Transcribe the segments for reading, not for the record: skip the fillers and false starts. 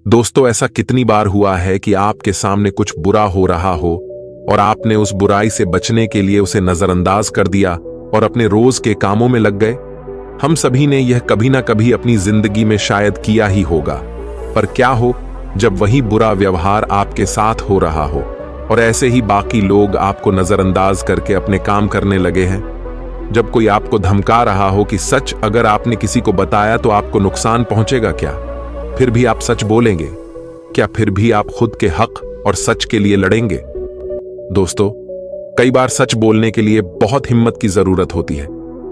दोस्तों, ऐसा कितनी बार हुआ है कि आपके सामने कुछ बुरा हो रहा हो और आपने उस बुराई से बचने के लिए उसे नजरअंदाज कर दिया और अपने रोज के कामों में लग गए। हम सभी ने यह कभी ना कभी अपनी जिंदगी में शायद किया ही होगा। पर क्या हो जब वही बुरा व्यवहार आपके साथ हो रहा हो और ऐसे ही बाकी लोग आपको नजरअंदाज करके अपने काम करने लगे हैं। जब कोई आपको धमका रहा हो कि सच अगर आपने किसी को बताया तो आपको नुकसान पहुंचेगा क्या, फिर भी आप सच बोलेंगे क्या? फिर भी आप खुद के हक और सच के लिए लड़ेंगे? दोस्तों, कई बार सच बोलने के लिए बहुत हिम्मत की जरूरत होती है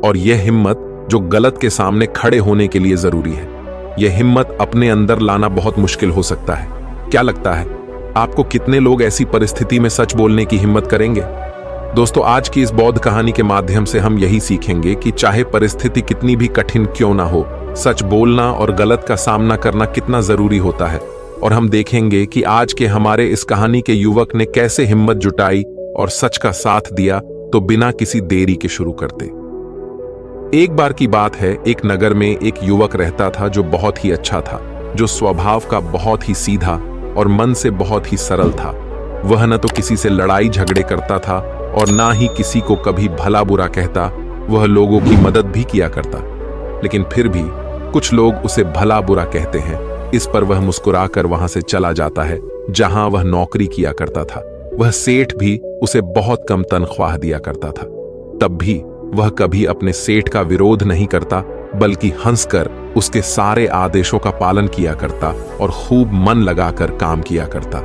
और यह हिम्मत जो गलत के सामने खड़े होने के लिए जरूरी है। यह हिम्मत अपने अंदर लाना बहुत मुश्किल हो सकता है। क्या लगता है आपको कितने लोग ऐसी परिस्थिति में सच बोलने की हिम्मत करेंगे? दोस्तों, आज की इस बौद्ध कहानी के माध्यम से हम यही सीखेंगे कि चाहे परिस्थिति कितनी भी कठिन क्यों ना हो, सच बोलना और गलत का सामना करना कितना जरूरी होता है। और हम देखेंगे कि आज के हमारे इस कहानी के युवक ने कैसे हिम्मत जुटाई और सच का साथ दिया। तो बिना किसी देरी के शुरू करते। एक बार की बात है, एक नगर में एक युवक रहता था जो बहुत ही अच्छा था, जो स्वभाव का बहुत ही सीधा और मन से बहुत ही सरल था। वह न तो किसी से लड़ाई झगड़े करता था और ना ही किसी को कभी भला बुरा कहता। वह लोगों की मदद भी किया करता, लेकिन फिर भी कुछ लोग उसे भला बुरा कहते हैं। इस पर वह मुस्कुराकर वहां से चला जाता है जहां वह नौकरी किया करता था। वह सेठ भी उसे बहुत कम तनख्वाह दिया करता था। तब भी वह कभी अपने सेठ का विरोध नहीं करता, बल्कि हंसकर उसके सारे आदेशों का पालन किया करता और खूब मन लगाकर काम किया करता।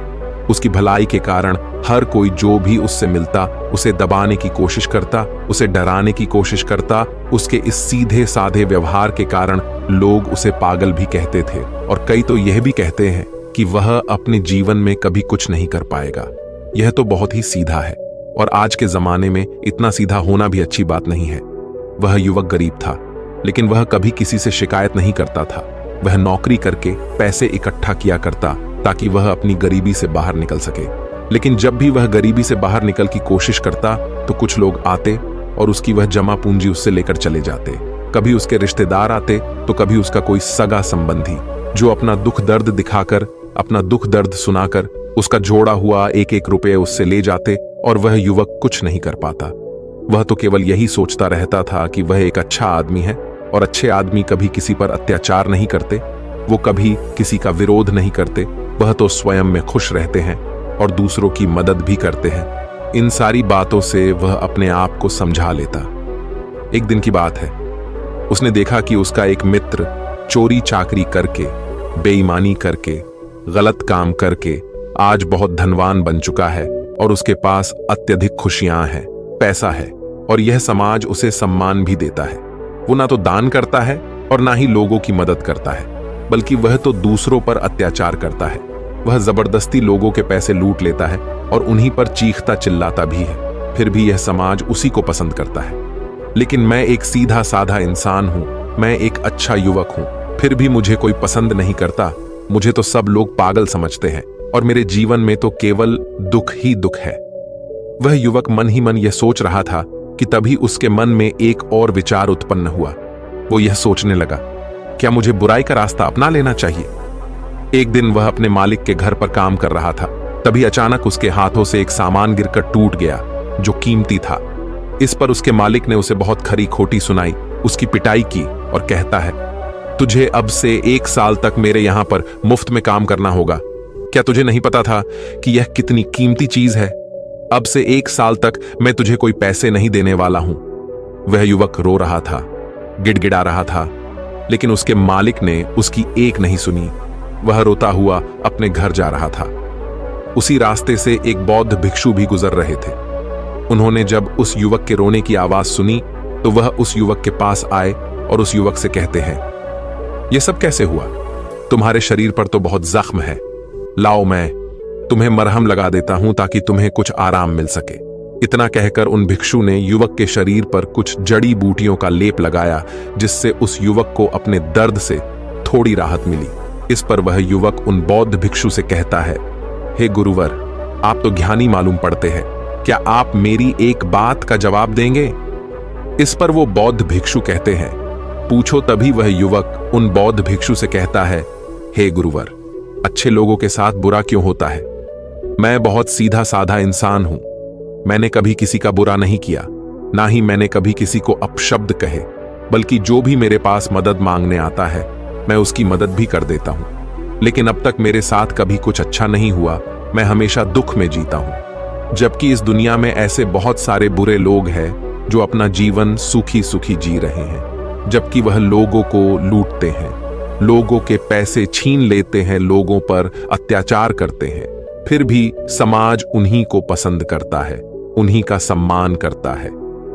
उसकी भलाई के कारण हर कोई जो भी उससे मिलता उसे दबाने की कोशिश करता, उसे डराने की कोशिश करता। उसके इस सीधे साधे व्यवहार के कारण लोग उसे पागल भी कहते थे और कई तो यह भी कहते हैं कि वह अपने जीवन में कभी कुछ नहीं कर पाएगा। यह तो बहुत ही सीधा है और आज के जमाने में इतना सीधा होना भी अच्छी बात नहीं है। वह युवक गरीब था, लेकिन वह कभी किसी से शिकायत नहीं करता था। वह नौकरी करके पैसे इकट्ठा किया करता ताकि वह अपनी गरीबी से बाहर निकल सके। लेकिन जब भी वह गरीबी से बाहर निकल की कोशिश करता तो कुछ लोग आते और उसकी वह जमा पूंजी उससे लेकर चले जाते। कभी उसके रिश्तेदार आते तो कभी उसका कोई सगा संबंधी, जो अपना दुख दर्द दिखाकर, अपना दुख दर्द सुनाकर उसका जोड़ा हुआ एक एक रुपये उससे ले जाते और वह युवक कुछ नहीं कर पाता। वह तो केवल यही सोचता रहता था कि वह एक अच्छा आदमी है और अच्छे आदमी कभी किसी पर अत्याचार नहीं करते, वो कभी किसी का विरोध नहीं करते। वह तो स्वयं में खुश रहते हैं और दूसरों की मदद भी करते हैं। इन सारी बातों से वह अपने आप को समझा लेता। एक दिन की बात है, उसने देखा कि उसका एक मित्र चोरी चाकरी करके, बेईमानी करके, गलत काम करके आज बहुत धनवान बन चुका है और उसके पास अत्यधिक खुशियां हैं, पैसा है और यह समाज उसे सम्मान भी देता है। वो ना तो दान करता है और ना ही लोगों की मदद करता है, बल्कि वह तो दूसरों पर अत्याचार करता है। वह जबरदस्ती लोगों के पैसे लूट लेता है और उन्हीं पर चीखता चिल्लाता भी है। फिर भी यह समाज उसी को पसंद करता है। लेकिन मैं एक सीधा साधा इंसान हूं, मैं एक अच्छा युवक हूं, फिर भी मुझे कोई पसंद नहीं करता। मुझे तो सब लोग पागल समझते हैं और मेरे जीवन में तो केवल दुख ही दुख है। वह युवक मन ही मन यह सोच रहा था कि तभी उसके मन में एक और विचार उत्पन्न हुआ। वो यह सोचने लगा, क्या मुझे बुराई का रास्ता अपना लेना चाहिए? एक दिन वह अपने मालिक के घर पर काम कर रहा था। तभी अचानक उसके हाथों से एक सामान गिरकर टूट गया जो कीमती था। इस पर उसके मालिक ने उसे बहुत खरी खोटी सुनाई, उसकी पिटाई की और कहता है, तुझे अब से 1 साल तक मेरे यहां पर मुफ्त में काम करना होगा। क्या तुझे नहीं पता था कि यह कितनी कीमती चीज है? अब से 1 साल तक मैं तुझे कोई पैसे नहीं देने वाला हूं। वह युवक रो रहा था, गिड़गिड़ा रहा था, लेकिन उसके मालिक ने उसकी एक नहीं सुनी। वह रोता हुआ अपने घर जा रहा था। उसी रास्ते से एक बौद्ध भिक्षु भी गुजर रहे थे। उन्होंने जब उस युवक के रोने की आवाज सुनी तो वह उस युवक के पास आए और उस युवक से कहते हैं, यह सब कैसे हुआ? तुम्हारे शरीर पर तो बहुत जख्म है, लाओ मैं तुम्हें मरहम लगा देता हूं ताकि तुम्हें कुछ आराम मिल सके। इतना कहकर उन भिक्षु ने युवक के शरीर पर कुछ जड़ी बूटियों का लेप लगाया, जिससे उस युवक को अपने दर्द से थोड़ी राहत मिली। इस पर वह युवक उन बौद्ध भिक्षु से कहता है, हे गुरुवर, आप तो ज्ञानी मालूम पड़ते हैं, क्या आप मेरी एक बात का जवाब देंगे? इस पर वो बौद्ध भिक्षु कहते हैं, पूछो। तभी वह युवक उन बौद्ध भिक्षु से कहता है, हे गुरुवर, अच्छे लोगों के साथ बुरा क्यों होता है? मैं बहुत सीधा साधा इंसान हूं। मैंने कभी किसी का बुरा नहीं किया, ना ही मैंने कभी किसी को अपशब्द कहे, बल्कि जो भी मेरे पास मदद मांगने आता है मैं उसकी मदद भी कर देता हूं। लेकिन अब तक मेरे साथ कभी कुछ अच्छा नहीं हुआ। मैं हमेशा दुख में जीता हूं, जबकि इस दुनिया में ऐसे बहुत सारे बुरे लोग हैं जो अपना जीवन सुखी सुखी जी रहे हैं, जबकि वह लोगों को लूटते हैं, लोगों के पैसे छीन लेते हैं, लोगों पर अत्याचार करते हैं। फिर भी समाज उन्हीं को पसंद करता है, उन्हीं का सम्मान करता है।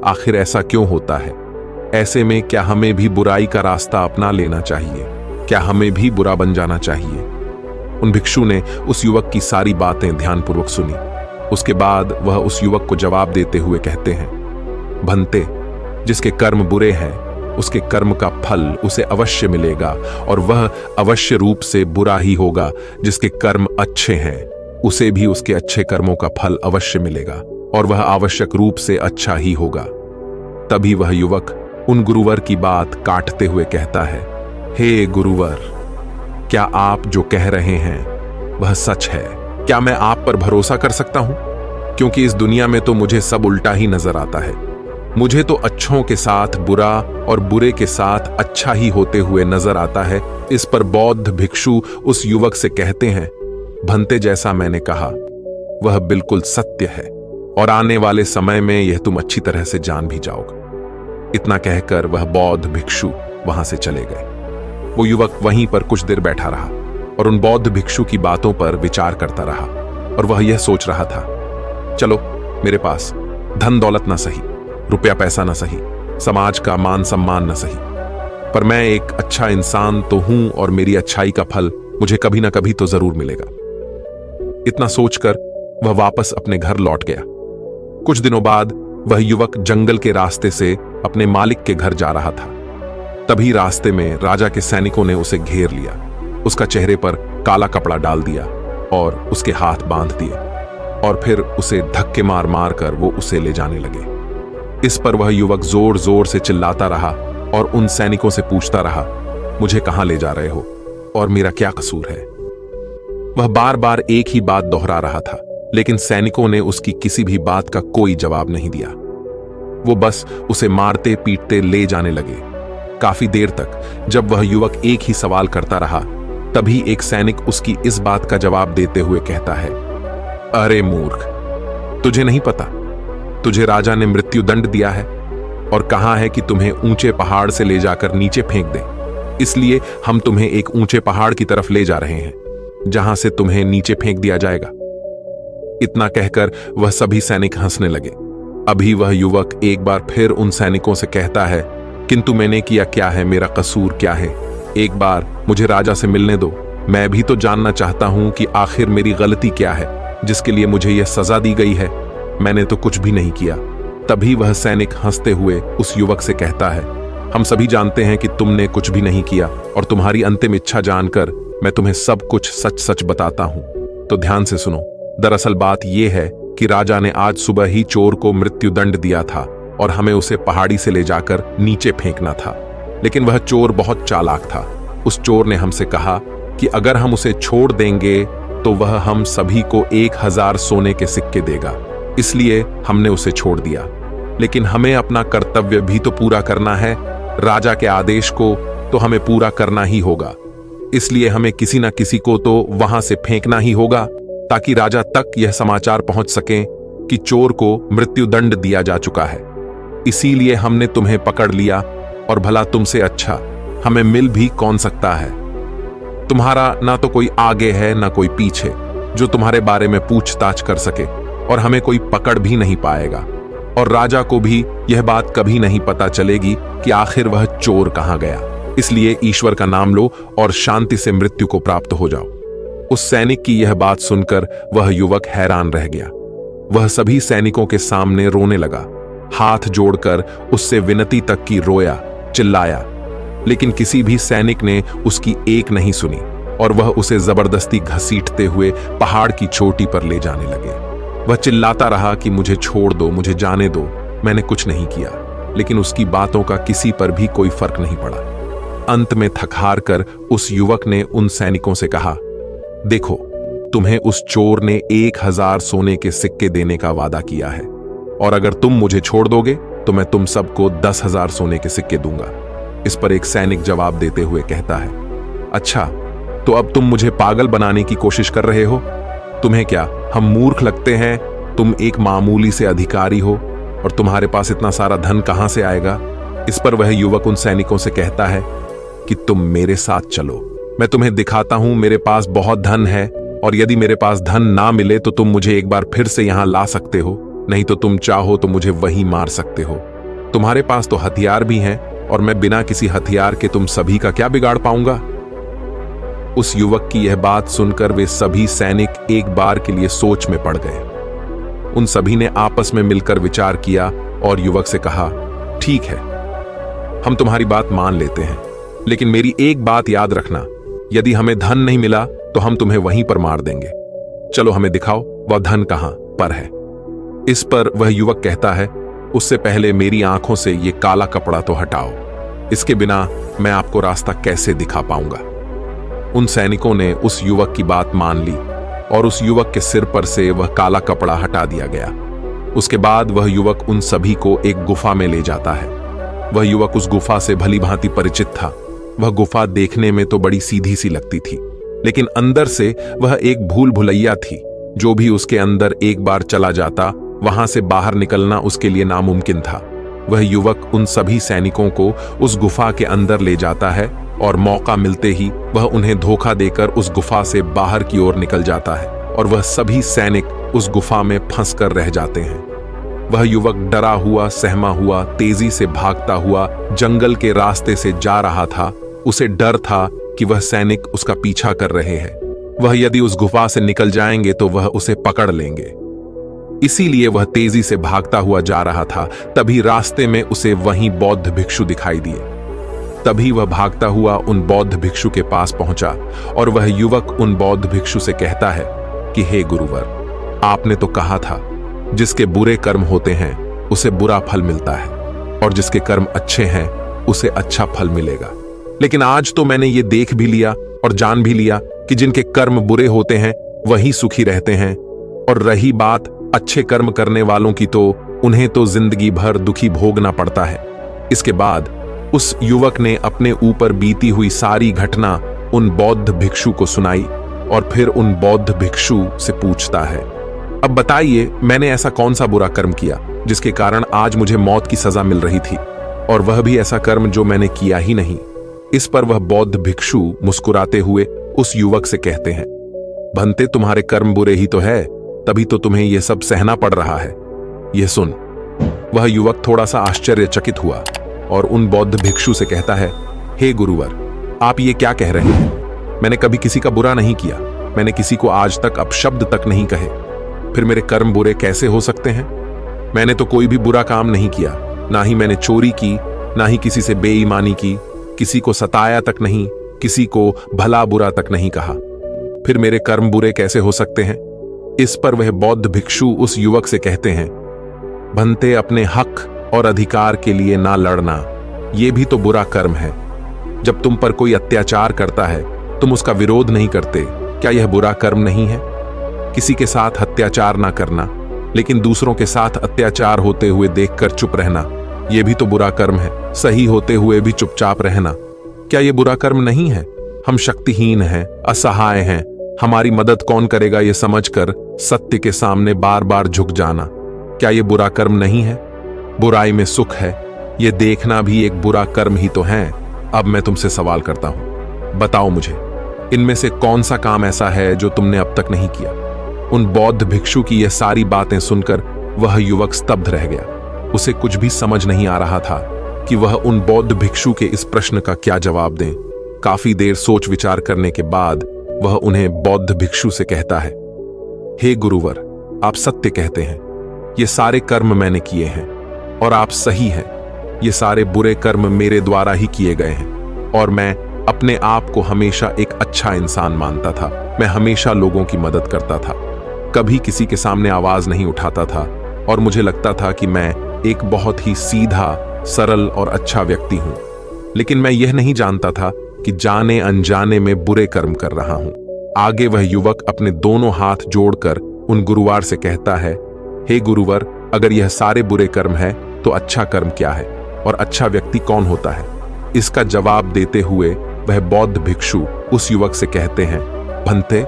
आखिर ऐसा क्यों होता है? ऐसे में क्या हमें भी बुराई का रास्ता अपना लेना चाहिए? क्या हमें भी बुरा बन जाना चाहिए? उन भिक्षु ने उस युवक की सारी बातें ध्यानपूर्वक सुनी। उसके बाद वह उस युवक को जवाब देते हुए कहते हैं, भंते, जिसके कर्म बुरे हैं उसके कर्म का फल उसे अवश्य मिलेगा, और वह अवश्य रूप से बुरा ही होगा। जिसके कर्म अच्छे हैं उसे भी उसके अच्छे कर्मों का फल अवश्य मिलेगा, और वह आवश्यक रूप से अच्छा ही होगा। तभी वह युवक उन गुरुवर की बात काटते हुए कहता है, हे गुरुवर, क्या आप जो कह रहे हैं वह सच है? क्या मैं आप पर भरोसा कर सकता हूं? क्योंकि इस दुनिया में तो मुझे सब उल्टा ही नजर आता है। मुझे तो अच्छों के साथ बुरा और बुरे के साथ अच्छा ही होते हुए नजर आता है। इस पर बौद्ध भिक्षु उस युवक से कहते हैं, भंते, जैसा मैंने कहा वह बिल्कुल सत्य है, और आने वाले समय में यह तुम अच्छी तरह से जान भी जाओगे। इतना कहकर वह बौद्ध भिक्षु वहां से चले गए। वो युवक वहीं पर कुछ देर बैठा रहा और उन बौद्ध भिक्षु की बातों पर विचार करता रहा, और वह यह सोच रहा था, चलो, मेरे पास धन दौलत ना सही, रुपया पैसा ना सही, समाज का मान सम्मान ना सही, पर मैं एक अच्छा इंसान तो हूं, और मेरी अच्छाई का फल मुझे कभी ना कभी तो जरूर मिलेगा। इतना सोचकर वह वापस अपने घर लौट गया। कुछ दिनों बाद वह युवक जंगल के रास्ते से अपने मालिक के घर जा रहा था। तभी रास्ते में राजा के सैनिकों ने उसे घेर लिया, उसका चेहरे पर काला कपड़ा डाल दिया और उसके हाथ बांध दिए, और फिर उसे धक्के मार मार कर वो उसे ले जाने लगे। इस पर वह युवक जोर जोर से चिल्लाता रहा और उन सैनिकों से पूछता रहा, मुझे कहां ले जा रहे हो और मेरा क्या कसूर है? वह बार बार एक ही बात दोहरा रहा था, लेकिन सैनिकों ने उसकी किसी भी बात का कोई जवाब नहीं दिया। वो बस उसे मारते पीटते ले जाने लगे। काफी देर तक जब वह युवक एक ही सवाल करता रहा, तभी एक सैनिक उसकी इस बात का जवाब देते हुए कहता है, अरे मूर्ख, तुझे नहीं पता, तुझे राजा ने मृत्यु दंड दिया है और कहा है कि तुम्हें ऊंचे पहाड़ से ले जाकर नीचे फेंक दे। इसलिए हम तुम्हें एक ऊंचे पहाड़ की तरफ ले जा रहे हैं, जहां से तुम्हें नीचे फेंक दिया जाएगा। इतना कहकर वह सभी सैनिक हंसने लगे। अभी वह युवक एक बार फिर उन सैनिकों से कहता है, किंतु मैंने किया क्या है, मेरा कसूर क्या है? एक बार मुझे राजा से मिलने दो, मैं भी तो जानना चाहता हूं कि आखिर मेरी गलती क्या है जिसके लिए मुझे यह सजा दी गई है। मैंने तो कुछ भी नहीं किया। तभी वह सैनिक हंसते हुए उस युवक से कहता है, हम सभी जानते हैं कि तुमने कुछ भी नहीं किया, और तुम्हारी अंतिम इच्छा जानकर मैं तुम्हें सब कुछ सच सच बताता हूं। तो ध्यान से सुनो। दरअसल बात यह है कि राजा ने आज सुबह ही चोर को मृत्यु दंड दिया था और हमें उसे पहाड़ी से ले जाकर नीचे फेंकना था। लेकिन वह चोर बहुत चालाक था। उस चोर ने हमसे कहा कि अगर हम उसे छोड़ देंगे तो वह हम सभी को 1000 सोने के सिक्के देगा। इसलिए हमने उसे छोड़ दिया। लेकिन हमें अपना कर्तव्य भी तो पूरा करना है। राजा के आदेश को तो हमें पूरा करना ही होगा। इसलिए हमें किसी ना किसी को तो वहां से फेंकना ही होगा, ताकि राजा तक यह समाचार पहुंच सके कि चोर को मृत्यु दंड दिया जा चुका है। इसीलिए हमने तुम्हें पकड़ लिया, और भला तुमसे अच्छा हमें मिल भी कौन सकता है? तुम्हारा ना तो कोई आगे है ना कोई पीछे जो तुम्हारे बारे में पूछताछ कर सके, और हमें कोई पकड़ भी नहीं पाएगा, और राजा को भी यह बात कभी नहीं पता चलेगी कि आखिर वह चोर कहां गया। इसलिए ईश्वर का नाम लो और शांति से मृत्यु को प्राप्त हो जाओ। उस सैनिक की यह बात सुनकर वह युवक हैरान रह गया। वह सभी सैनिकों के सामने रोने लगा, हाथ जोड़कर उससे विनती तक की रोया, चिल्लाया, लेकिन किसी भी सैनिक ने उसकी एक नहीं सुनी, और वह उसे जबरदस्ती घसीटते हुए पहाड़ की चोटी पर ले जाने लगे। वह चिल्लाता रहा कि मुझे छोड़ दो, मुझे जाने दो, मैंने कुछ नहीं किया। लेकिन उसकी बातों का किसी पर भी कोई फर्क नहीं पड़ा। अंत में थक हार कर उस युवक ने उन सैनिकों से कहा, देखो, तुम्हें उस चोर ने 1000 सोने के सिक्के देने का वादा किया है, और अगर तुम मुझे छोड़ दोगे तो मैं तुम सबको 10,000 सोने के सिक्के दूंगा। इस पर एक सैनिक जवाब देते हुए कहता है, अच्छा, तो अब तुम मुझे पागल बनाने की कोशिश कर रहे हो? तुम्हें क्या हम मूर्ख लगते हैं? तुम एक मामूली से अधिकारी हो और तुम्हारे पास इतना सारा धन कहां से आएगा? इस पर वह युवक उन सैनिकों से कहता है कि तुम मेरे साथ चलो, मैं तुम्हें दिखाता हूं मेरे पास बहुत धन है, और यदि मेरे पास धन ना मिले तो तुम मुझे एक बार फिर से यहां ला सकते हो, नहीं तो तुम चाहो तो मुझे वहीं मार सकते हो। तुम्हारे पास तो हथियार भी हैं, और मैं बिना किसी हथियार के तुम सभी का क्या बिगाड़ पाऊंगा? उस युवक की यह बात सुनकर वे सभी सैनिक एक बार के लिए सोच में पड़ गए। उन सभी ने आपस में मिलकर विचार किया और युवक से कहा, ठीक है, हम तुम्हारी बात मान लेते हैं, लेकिन मेरी एक बात याद रखना, यदि हमें धन नहीं मिला तो हम तुम्हें वहीं पर मार देंगे। चलो हमें दिखाओ वह धन कहां पर है। इस पर वह युवक कहता है, उससे पहले मेरी आंखों से ये काला कपड़ा तो हटाओ, इसके बिना मैं आपको रास्ता कैसे दिखा पाऊंगा। उन सैनिकों ने उस युवक की बात मान ली और उस युवक के सिर पर से वह काला कपड़ा हटा दिया गया। उसके बाद वह युवक उन सभी को एक गुफा में ले जाता है। वह युवक उस गुफा से भली भांति परिचित था। वह गुफा देखने में तो बड़ी सीधी सी लगती थी, लेकिन अंदर से वह एक भूल भुलैया थी। जो भी उसके अंदर एक बार चला जाता, वहां से बाहर निकलना उसके लिए नामुमकिन था। वह युवक उन सभी सैनिकों को उस गुफा के अंदर ले जाता है और मौका मिलते ही वह उन्हें धोखा देकर उस गुफा से बाहर की ओर निकल जाता है, और वह सभी सैनिक उस गुफा में फंसकर रह जाते हैं। वह युवक डरा हुआ, सहमा हुआ, तेजी से भागता हुआ जंगल के रास्ते से जा रहा था। उसे डर था कि वह सैनिक उसका पीछा कर रहे हैं। वह यदि उस गुफा से निकल जाएंगे तो वह उसे पकड़ लेंगे, इसीलिए वह तेजी से भागता हुआ जा रहा था। तभी रास्ते में उसे वहीं बौद्ध भिक्षु दिखाई दिए। तभी वह भागता हुआ उन बौद्ध भिक्षु के पास पहुंचा, और वह युवक उन बौद्ध भिक्षु से कहता है कि हे गुरुवर, आपने तो कहा था जिसके बुरे कर्म होते हैं उसे बुरा फल मिलता है, और जिसके कर्म अच्छे हैं उसे अच्छा फल मिलेगा। लेकिन आज तो मैंने ये देख भी लिया और जान भी लिया कि जिनके कर्म बुरे होते हैं वही सुखी रहते हैं, और रही बात अच्छे कर्म करने वालों की, तो उन्हें तो जिंदगी भर दुखी भोगना पड़ता है। इसके बाद उस युवक ने अपने ऊपर बीती हुई सारी घटना उन बौद्ध भिक्षु को सुनाई, और फिर उन बौद्ध भिक्षु से पूछता है, अब बताइए, मैंने ऐसा कौन सा बुरा कर्म किया जिसके कारण आज मुझे मौत की सजा मिल रही थी, और वह भी ऐसा कर्म जो मैंने किया ही नहीं। इस पर वह बौद्ध भिक्षु मुस्कुराते हुए उस युवक से कहते हैं, भंते, तुम्हारे कर्म बुरे ही तो है, तभी तो तुम्हें यह सब सहना पड़ रहा है। यह सुन वह युवक थोड़ा सा आश्चर्यचकित हुआ और उन बौद्ध भिक्षु से कहता है, हे गुरुवर, आप ये क्या कह रहे हैं? मैंने कभी किसी का बुरा नहीं किया, मैंने किसी को आज तक अपशब्द तक नहीं कहे, फिर मेरे कर्म बुरे कैसे हो सकते हैं? मैंने तो कोई भी बुरा काम नहीं किया, ना ही मैंने चोरी की, ना ही किसी से बेईमानी की, किसी को सताया तक नहीं, किसी को भला बुरा तक नहीं कहा, फिर मेरे कर्म बुरे कैसे हो सकते हैं? इस पर वह बौद्ध भिक्षु उस युवक से कहते हैं, भंते, अपने हक और अधिकार के लिए ना लड़ना, यह भी तो बुरा कर्म है। जब तुम पर कोई अत्याचार करता है तुम उसका विरोध नहीं करते, क्या यह बुरा कर्म नहीं है? किसी के साथ अत्याचार ना करना, लेकिन दूसरों के साथ अत्याचार होते हुए देखकर चुप रहना, यह भी तो बुरा कर्म है। सही होते हुए भी चुपचाप रहना, क्या यह बुरा कर्म नहीं है? हम शक्तिहीन हैं, असहाय हैं, हमारी मदद कौन करेगा ये समझकर सत्य के सामने बार बार झुक जाना, क्या यह बुरा कर्म नहीं है? बुराई में सुख है, यह देखना भी एक बुरा कर्म ही तो है। अब मैं तुमसे सवाल करता हूं, बताओ मुझे, इनमें से कौन सा काम ऐसा है जो तुमने अब तक नहीं किया? उन बौद्ध भिक्षु की यह सारी बातें सुनकर वह युवक स्तब्ध रह गया। उसे कुछ भी समझ नहीं आ रहा था कि वह उन बौद्ध भिक्षु के इस प्रश्न का क्या जवाब दें। काफी देर सोच विचार करने के बाद वह उन्हें बौद्ध भिक्षु से कहता है, हे गुरुवर, आप सत्य कहते हैं, ये सारे कर्म मैंने किए हैं और आप सही हैं। ये सारे बुरे कर्म मेरे द्वारा ही किए गए हैं और मैं अपने आप को हमेशा एक अच्छा इंसान मानता था। मैं हमेशा लोगों की मदद करता था, कभी किसी के सामने आवाज नहीं उठाता था और मुझे लगता था कि मैं एक बहुत ही सीधा, सरल और अच्छा व्यक्ति हूं। लेकिन मैं यह नहीं जानता था कि जाने अनजाने में बुरे कर्म कर रहा हूं। आगे वह युवक अपने दोनों हाथ जोड़कर उन गुरुवार से कहता है, हे गुरुवर, अगर यह सारे बुरे कर्म है तो अच्छा कर्म क्या है और अच्छा व्यक्ति कौन होता है? इसका जवाब देते हुए वह बौद्ध भिक्षु उस युवक से कहते हैं, भंते,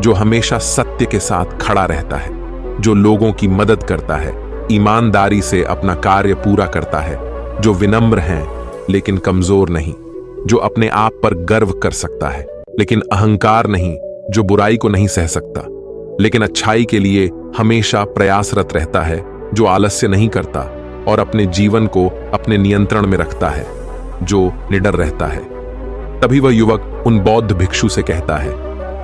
जो हमेशा सत्य के साथ खड़ा रहता है, जो लोगों की मदद करता है, ईमानदारी से अपना कार्य पूरा करता है, जो विनम्र हैं लेकिन कमजोर नहीं, जो अपने आप पर गर्व कर सकता है लेकिन अहंकार नहीं, जो बुराई को नहीं सह सकता लेकिन अच्छाई के लिए हमेशा प्रयासरत रहता है, जो आलस्य नहीं करता और अपने जीवन को अपने नियंत्रण में रखता है, जो निडर रहता है। तभी वह युवक उन बौद्ध भिक्षु से कहता है,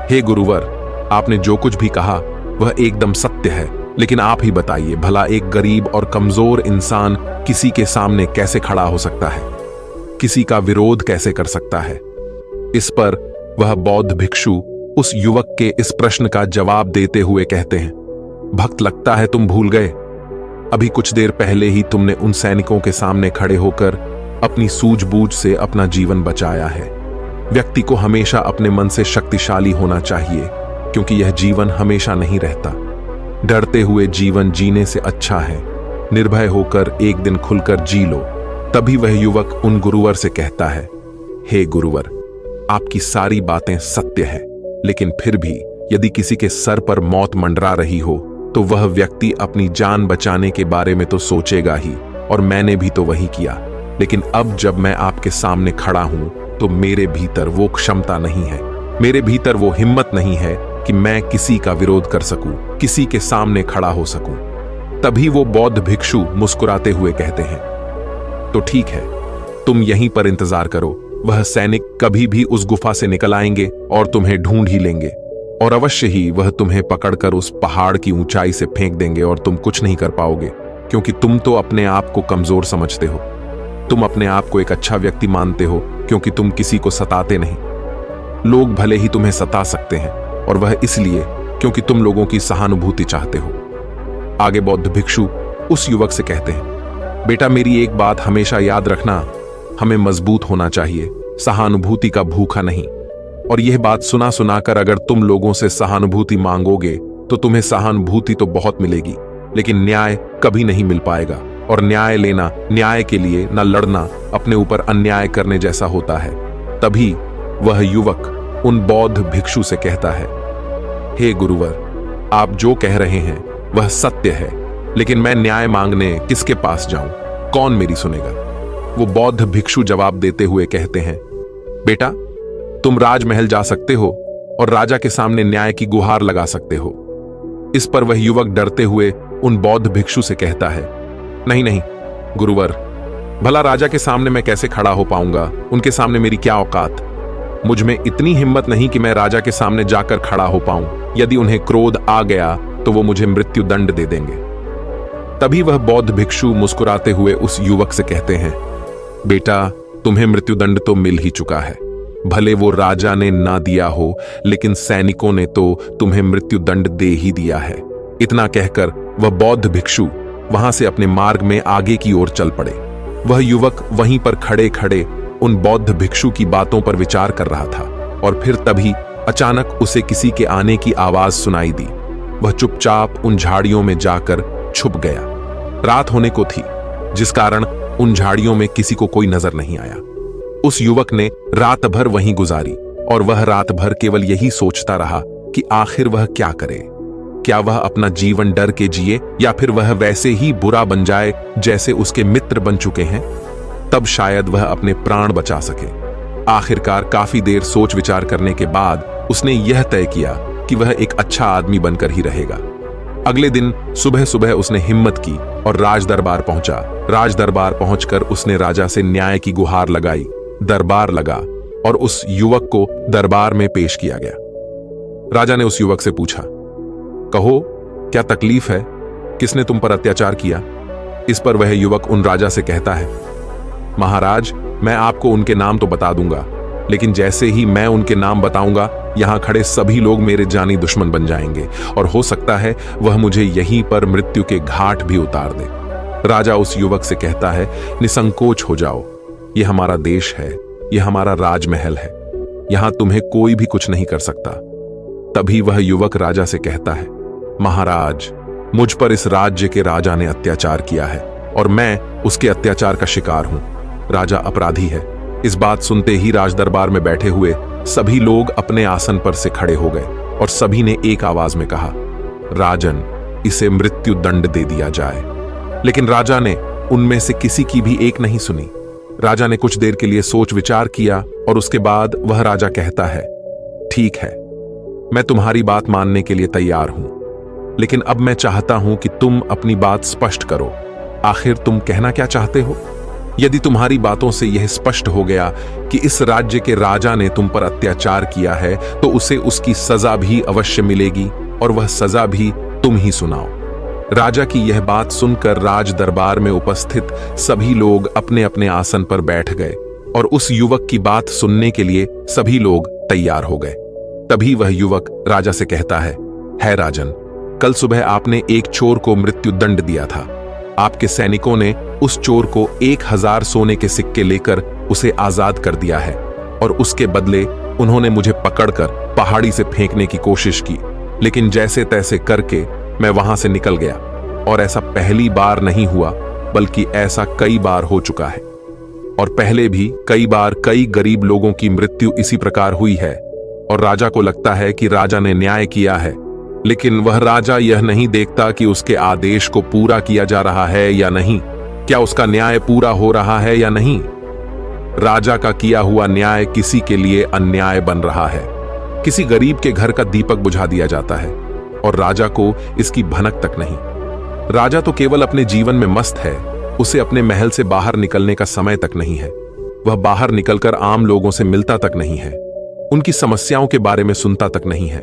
हे गुरुवर, आपने जो कुछ भी कहा वह एकदम सत्य है, लेकिन आप ही बताइए, भला एक गरीब और कमजोर इंसान किसी के सामने कैसे खड़ा हो सकता है, किसी का विरोध कैसे कर सकता है? इस पर वह बौद्ध भिक्षु उस युवक के इस प्रश्न का जवाब देते हुए कहते हैं, भक्त, लगता है तुम भूल गए। अभी कुछ देर पहले ही तुमने उन सैनिकों के सामने खड़े होकर अपनी सूझबूझ से अपना जीवन बचाया है। व्यक्ति को हमेशा अपने मन से शक्तिशाली होना चाहिए, क्योंकि यह जीवन हमेशा नहीं रहता। डरते हुए जीवन जीने से अच्छा है। निर्भय होकर एक दिन खुलकर जी लो। तभी वह युवक उन गुरुवर से कहता है, हे गुरुवर, आपकी सारी बातें सत्य है, लेकिन फिर भी यदि किसी के सर पर मौत मंडरा रही हो तो वह व्यक्ति अपनी जान बचाने के बारे में तो सोचेगा ही, और मैंने भी तो वही किया। लेकिन अब जब मैं आपके सामने खड़ा हूं तो मेरे भीतर वो क्षमता नहीं है, मेरे भीतर वो हिम्मत नहीं है कि मैं किसी का विरोध कर सकूं, किसी के सामने खड़ा हो सकूं। तभी वो बौद्ध भिक्षु मुस्कुराते हुए कहते हैं, तो ठीक है, तुम यहीं पर इंतजार करो। वह सैनिक कभी भी उस गुफा से निकल आएंगे और तुम्हें ढूंढ ही लेंगे, और अवश्य ही वह तुम्हें पकड़कर उस पहाड़ की ऊंचाई से फेंक देंगे और तुम कुछ नहीं कर पाओगे, क्योंकि तुम तो अपने आप को कमजोर समझते हो। तुम अपने आप को एक अच्छा व्यक्ति मानते हो, क्योंकि तुम किसी को सताते नहीं। लोग भले ही तुम्हें सता सकते हैं, और वह इसलिए क्योंकि तुम लोगों की सहानुभूति चाहते हो। आगे बौद्ध भिक्षु उस युवक से कहते हैं, बेटा, मेरी एक बात हमेशा याद रखना, हमें मजबूत होना चाहिए, सहानुभूति का भूखा नहीं। और यह बात सुना सुनाकर अगर तुम लोगों से सहानुभूति मांगोगे तो तुम्हें सहानुभूति तो बहुत मिलेगी, लेकिन न्याय कभी नहीं मिल पाएगा। और न्याय लेना, न्याय के लिए न लड़ना, अपने ऊपर अन्याय करने जैसा होता है। तभी वह युवक उन बौद्ध भिक्षु से कहता है, हे गुरुवर, आप जो कह रहे हैं वह सत्य है, लेकिन मैं न्याय मांगने किसके पास जाऊं? कौन मेरी सुनेगा? वो बौद्ध भिक्षु जवाब देते हुए कहते हैं, बेटा, तुम राजमहल जा सकते हो और राजा के सामने न्याय की गुहार लगा सकते हो। इस पर वह युवक डरते हुए उन बौद्ध भिक्षु से कहता है, नहीं नहीं गुरुवर, भला राजा के सामने मैं कैसे खड़ा हो पाऊंगा? उनके सामने मेरी क्या औकात? मुझ में इतनी हिम्मत नहीं कि मैं राजा के सामने जाकर खड़ा हो पाऊं। यदि उन्हें क्रोध आ गया तो वो मुझे मृत्यु दंड दे देंगे। तभी वह बौद्ध भिक्षु मुस्कुराते हुए उस युवक से कहते हैं, बेटा, तुम्हें मृत्युदंड तो मिल ही चुका है। भले वो राजा ने ना दिया हो, लेकिन सैनिकों ने तो तुम्हें मृत्युदंड दे ही दिया है। इतना कहकर वह बौद्ध भिक्षु वहां से अपने मार्ग में आगे की ओर चल पड़े। वह युवक वहीं पर खड़े खड़े उन बौद्ध भिक्षु की बातों पर विचार कर रहा था, और फिर तभी अचानक उसे किसी के आने की आवाज सुनाई दी। वह चुपचाप उन झाड़ियों में जाकर छुप गया। रात होने को थी, जिस कारण उन झाड़ियों में किसी को कोई नजर नहीं आया। उस युवक ने रात भर वहीं गुजारी, और वह रात भर केवल यही सोचता रहा कि आखिर वह क्या करे। क्या वह अपना जीवन डर के जिए, या फिर वह वैसे ही बुरा बन जाए जैसे उसके मित्र बन चुके हैं? तब शायद वह अपने प्राण बचा सके। आखिरकार काफी देर सोच विचार करने के बाद उसने यह तय किया कि वह एक अच्छा आदमी बनकर ही रहेगा। अगले दिन सुबह सुबह उसने हिम्मत की और राज दरबार पहुंचा। राज दरबार पहुंचकर उसने राजा से न्याय की गुहार लगाई। दरबार लगा और उस युवक को दरबार में पेश किया गया। राजा ने उस युवक से पूछा, कहो, क्या तकलीफ है? किसने तुम पर अत्याचार किया? इस पर वह युवक उन राजा से कहता है, महाराज, मैं आपको उनके नाम तो बता दूंगा, लेकिन जैसे ही मैं उनके नाम बताऊंगा, यहां खड़े सभी लोग मेरे जानी दुश्मन बन जाएंगे, और हो सकता है वह मुझे यहीं पर मृत्यु के घाट भी उतार दे। राजा उस युवक से कहता है, निसंकोच हो जाओ, यह हमारा देश है, यह हमारा राजमहल है, यहां तुम्हें कोई भी कुछ नहीं कर सकता। तभी वह युवक राजा से कहता है, महाराज, मुझ पर इस राज्य के राजा ने अत्याचार किया है और मैं उसके अत्याचार का शिकार हूं। राजा अपराधी है। इस बात सुनते ही राजदरबार में बैठे हुए सभी लोग अपने आसन पर से खड़े हो गए और सभी ने एक आवाज में कहा, राजन, इसे मृत्यु दंड दे दिया जाए। लेकिन राजा ने उनमें से किसी की भी एक नहीं सुनी। राजा ने कुछ देर के लिए सोच विचार किया और उसके बाद वह राजा कहता है, ठीक है, मैं तुम्हारी बात मानने के लिए तैयार हूं, लेकिन अब मैं चाहता हूं कि तुम अपनी बात स्पष्ट करो। आखिर तुम कहना क्या चाहते हो? यदि तुम्हारी बातों से यह स्पष्ट हो गया कि इस राज्य के राजा ने तुम पर अत्याचार किया है, तो उसे उसकी सजा भी अवश्य मिलेगी और वह सजा भी तुम ही सुनाओ। राजा की यह बात सुनकर राज दरबार में उपस्थित सभी लोग अपने अपने आसन पर बैठ गए और उस युवक की बात सुनने के लिए सभी लोग तैयार हो गए। तभी वह युवक राजा से कहता है राजन, कल सुबह आपने एक चोर को मृत्यु दंड दिया था। आपके सैनिकों ने उस चोर को 1000 सोने के सिक्के लेकर उसे आजाद कर दिया है और उसके बदले उन्होंने मुझे पकड़कर पहाड़ी से फेंकने की कोशिश की, लेकिन जैसे तैसे करके मैं वहां से निकल गया। और ऐसा पहली बार नहीं हुआ, बल्कि ऐसा कई बार हो चुका है और पहले भी कई बार कई गरीब लोगों की मृत्यु इसी प्रकार हुई है। और राजा को लगता है कि राजा ने न्याय किया है, लेकिन वह राजा यह नहीं देखता कि उसके आदेश को पूरा किया जा रहा है या नहीं, क्या उसका न्याय पूरा हो रहा है या नहीं। राजा का किया हुआ न्याय किसी के लिए अन्याय बन रहा है। किसी गरीब के घर का दीपक बुझा दिया जाता है और राजा को इसकी भनक तक नहीं। राजा तो केवल अपने जीवन में मस्त है, उसे अपने महल से बाहर निकलने का समय तक नहीं है। वह बाहर निकलकर आम लोगों से मिलता तक नहीं है, उनकी समस्याओं के बारे में सुनता तक नहीं है।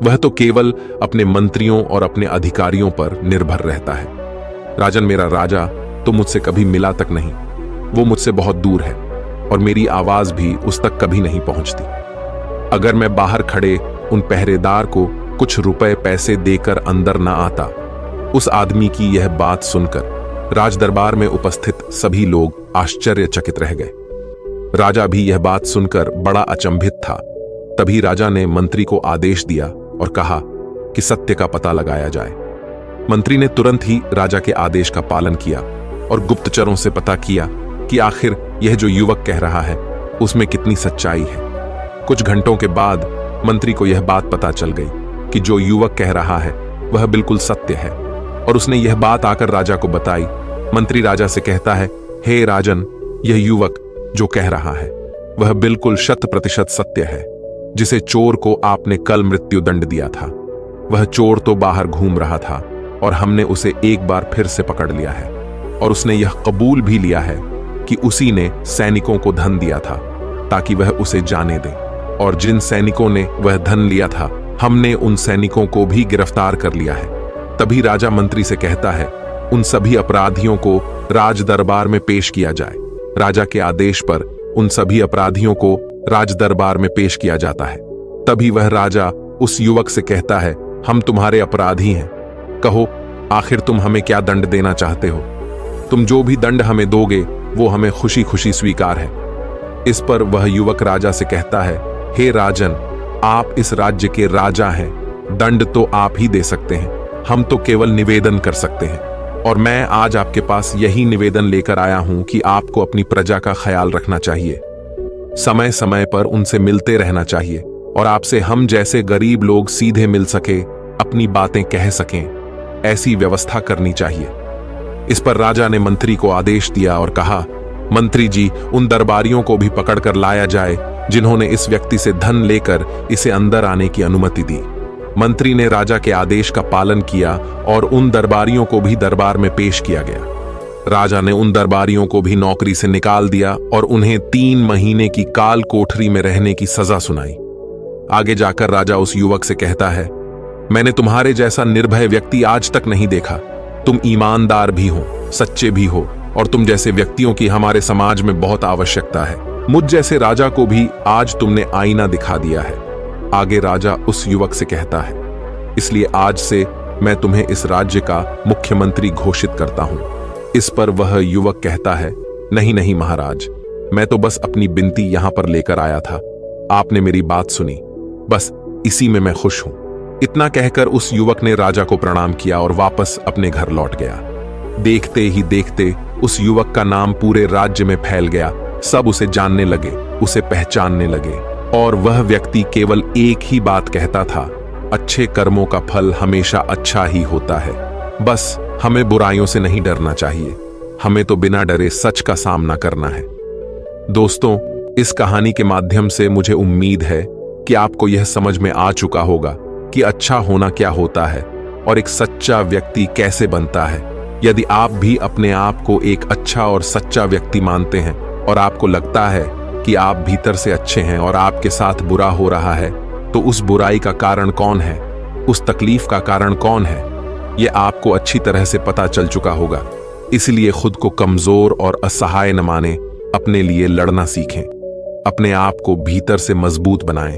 वह तो केवल अपने मंत्रियों और अपने अधिकारियों पर निर्भर रहता है। राजन, मेरा राजा तो मुझसे कभी मिला तक नहीं, वो मुझसे बहुत दूर है और मेरी आवाज भी उस तक कभी नहीं पहुंचती। अगर मैं बाहर खड़े उन पहरेदार को कुछ रुपए पैसे देकर अंदर न आता। उस आदमी की यह बात सुनकर राजदरबार में उपस्थित सभी लोग आश्चर्यचकित रह गए। राजा भी यह बात सुनकर बड़ा अचंभित था। तभी राजा ने मंत्री को आदेश दिया और कहा कि सत्य का पता लगाया जाए। मंत्री ने तुरंत ही राजा के आदेश का पालन किया और गुप्तचरों से पता किया कि आखिर यह जो युवक कह रहा है उसमें कितनी सच्चाई है। कुछ घंटों के बाद मंत्री को यह बात पता चल गई कि जो युवक कह रहा है वह बिल्कुल सत्य है और उसने यह बात आकर राजा को बताई। मंत्री राजा से कहता है, हे राजन, यह युवक जो कह रहा है वह बिल्कुल 100% सत्य है। जिसे चोर को आपने कल मृत्यु दंड दिया था, वह चोर तो बाहर घूम रहा था और हमने उसे एक बार फिर से पकड़ लिया है और उसने यह कबूल भी लिया है कि उसी ने सैनिकों को धन दिया था ताकि वह उसे जाने दे, और जिन सैनिकों ने वह धन लिया था हमने उन सैनिकों को भी गिरफ्तार कर लिया है। तभी राजा मंत्री से कहता है, उन सभी अपराधियों को राज दरबार में पेश किया जाए। राजा के आदेश पर उन सभी अपराधियों को राज दरबार में पेश किया जाता है। तभी वह राजा उस युवक से कहता है, हम तुम्हारे अपराधी हैं, कहो आखिर तुम हमें क्या दंड देना चाहते हो? तुम जो भी दंड हमें दोगे वो हमें खुशी खुशी स्वीकार है। इस पर वह युवक राजा से कहता है, हे राजन, आप इस राज्य के राजा हैं, दंड तो आप ही दे सकते हैं, हम तो केवल निवेदन कर सकते हैं। और मैं आज आपके पास यही निवेदन लेकर आया हूं कि आपको अपनी प्रजा का ख्याल रखना चाहिए, समय समय पर उनसे मिलते रहना चाहिए और आपसे हम जैसे गरीब लोग सीधे मिल सके, अपनी बातें कह सकें, ऐसी व्यवस्था करनी चाहिए। इस पर राजा ने मंत्री को आदेश दिया और कहा, मंत्री जी, उन दरबारियों को भी पकड़कर लाया जाए जिन्होंने इस व्यक्ति से धन लेकर इसे अंदर आने की अनुमति दी। मंत्री ने राजा के आदेश का पालन किया और उन दरबारियों को भी दरबार में पेश किया गया। राजा ने उन दरबारियों को भी नौकरी से निकाल दिया और उन्हें 3 महीने की काल कोठरी में रहने की सजा सुनाई। आगे जाकर राजा उस युवक से कहता है, मैंने तुम्हारे जैसा निर्भय व्यक्ति आज तक नहीं देखा। तुम ईमानदार भी हो, सच्चे भी हो और तुम जैसे व्यक्तियों की हमारे समाज में बहुत आवश्यकता है। मुझ जैसे राजा को भी आज तुमने आईना दिखा दिया है। आगे राजा उस युवक से कहता है, इसलिए आज से मैं तुम्हें इस राज्य का मुख्यमंत्री घोषित करता हूं। इस पर वह युवक कहता है, नहीं नहीं महाराज, मैं तो बस अपनी बिनती यहां पर लेकर आया था। आपने मेरी बात सुनी, बस इसी में मैं खुश हूं। इतना कहकर उस युवक ने राजा को प्रणाम किया और वापस अपने घर लौट गया। देखते ही देखते उस युवक का नाम पूरे राज्य में फैल गया। सब उसे जानने लगे, उसे पहचानने लगे, और वह व्यक्ति केवल एक ही बात कहता था, अच्छे कर्मों का फल हमेशा अच्छा ही होता है। बस हमें बुराइयों से नहीं डरना चाहिए, हमें तो बिना डरे सच का सामना करना है। दोस्तों, इस कहानी के माध्यम से मुझे उम्मीद है कि आपको यह समझ में आ चुका होगा कि अच्छा होना क्या होता है और एक सच्चा व्यक्ति कैसे बनता है। यदि आप भी अपने आप को एक अच्छा और सच्चा व्यक्ति मानते हैं और आपको लगता है कि आप भीतर से अच्छे हैं और आपके साथ बुरा हो रहा है, तो उस बुराई का कारण कौन है, उस तकलीफ का कारण कौन है, यह आपको अच्छी तरह से पता चल चुका होगा। इसलिए खुद को कमजोर और असहाय न माने, अपने लिए लड़ना सीखें, अपने आप को भीतर से मजबूत बनाएं,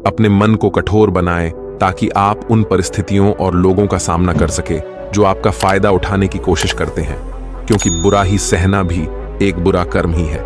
अपने मन को कठोर बनाएं, ताकि आप उन परिस्थितियों और लोगों का सामना कर सके जो आपका फायदा उठाने की कोशिश करते हैं, क्योंकि बुरा ही सहना भी एक बुरा कर्म ही है।